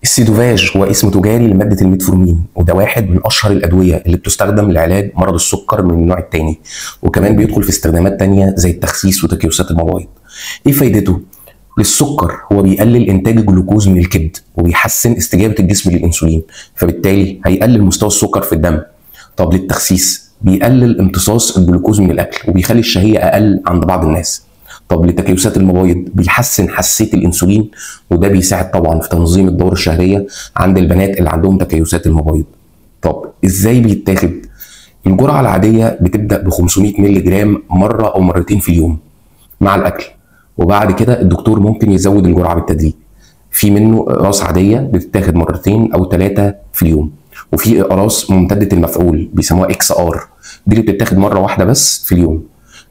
السيدوفاج هو اسم تجاري لمادة الميتفورمين، وده واحد من أشهر الأدوية اللي بتستخدم لعلاج مرض السكر من النوع الثاني، وكمان بيدخل في استخدامات تانية زي التخسيس وتكيسات المبايض. إيه فايدته؟ للسكر هو بيقلل إنتاج الجلوكوز من الكبد وبيحسن استجابة الجسم للأنسولين، فبالتالي هيقلل مستوى السكر في الدم. طب للتخسيس بيقلل امتصاص الجلوكوز من الأكل وبيخلي الشهية أقل عند بعض الناس. طب لتكيسات المبايض بيحسن حساسيه الانسولين، وده بيساعد طبعا في تنظيم الدوره الشهريه عند البنات اللي عندهم تكيسات المبايض. طب ازاي بيتاخد؟ الجرعه العاديه بتبدا ب 500 مللي جرام مره او مرتين في اليوم مع الاكل، وبعد كده الدكتور ممكن يزود الجرعه بالتدريج. في منه اقراص عاديه بتتاخد مرتين او ثلاثه في اليوم، وفي اقراص ممتده المفعول بيسموها اكس ار، دي اللي بتتاخد مره واحده بس في اليوم.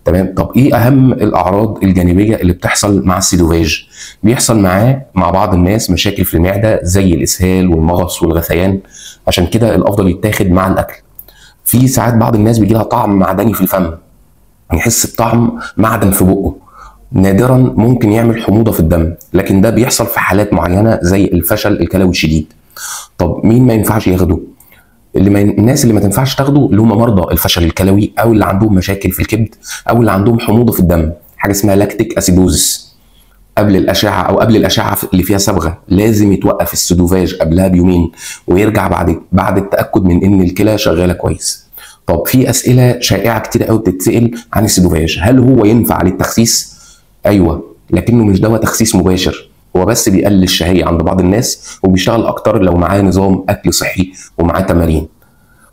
تمام. طب ايه اهم الاعراض الجانبيه اللي بتحصل مع السيدوفاج؟ بيحصل معاه مع بعض الناس مشاكل في المعده زي الاسهال والمغص والغثيان، عشان كده الافضل يتاخد مع الاكل. في ساعات بعض الناس بيجي لها طعم معدني في الفم، يحس بطعم معدن في بقه. نادرا ممكن يعمل حموضه في الدم، لكن ده بيحصل في حالات معينه زي الفشل الكلوي الشديد. طب مين ما ينفعش ياخده؟ الناس اللي ما تنفعش تاخده اللي هم مرضى الفشل الكلوي، او اللي عندهم مشاكل في الكبد، او اللي عندهم حموضه في الدم، حاجه اسمها لاكتيك اسيدوزس. قبل الاشعه اللي فيها صبغه لازم يتوقف السيدوفاج قبلها بيومين، ويرجع بعد التاكد من ان الكلى شغاله كويس. طب في اسئله شائعه كتير قوي بتتسال عن السيدوفاج، هل هو ينفع للتخسيس؟ ايوه، لكنه مش دواء تخسيس مباشر، هو بس بيقلل الشهيه عند بعض الناس، وبيشتغل اكتر لو معاه نظام اكل صحي ومعاه تمارين.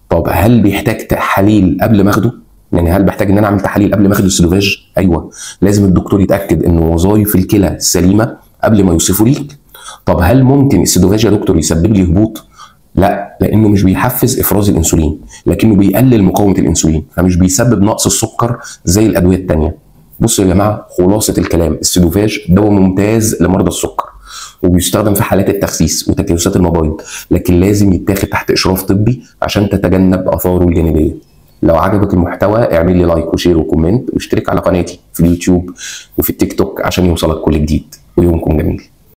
طب هل بيحتاج تحاليل قبل ما اخده؟ يعني هل بحتاج ان انا اعمل تحاليل قبل ما اخد السيدوفاج؟ ايوه، لازم الدكتور يتاكد ان وظائف الكلى سليمه قبل ما يوصفه ليك. طب هل ممكن السيدوفاج يا دكتور يسبب لي هبوط؟ لا، لانه مش بيحفز افراز الانسولين، لكنه بيقلل مقاومه الانسولين، فمش بيسبب نقص السكر زي الادويه الثانيه. بصوا يا جماعه، خلاصه الكلام، السيدوفاج دواء ممتاز لمرضى السكر، وبيستخدم في حالات التخسيس وتكيسات المبايض، لكن لازم يتاخد تحت اشراف طبي عشان تتجنب اثاره الجانبيه. لو عجبك المحتوى اعمل لي لايك وشير وكومنت، واشترك على قناتي في اليوتيوب وفي التيك توك عشان يوصلك كل جديد، ويومكم جميل.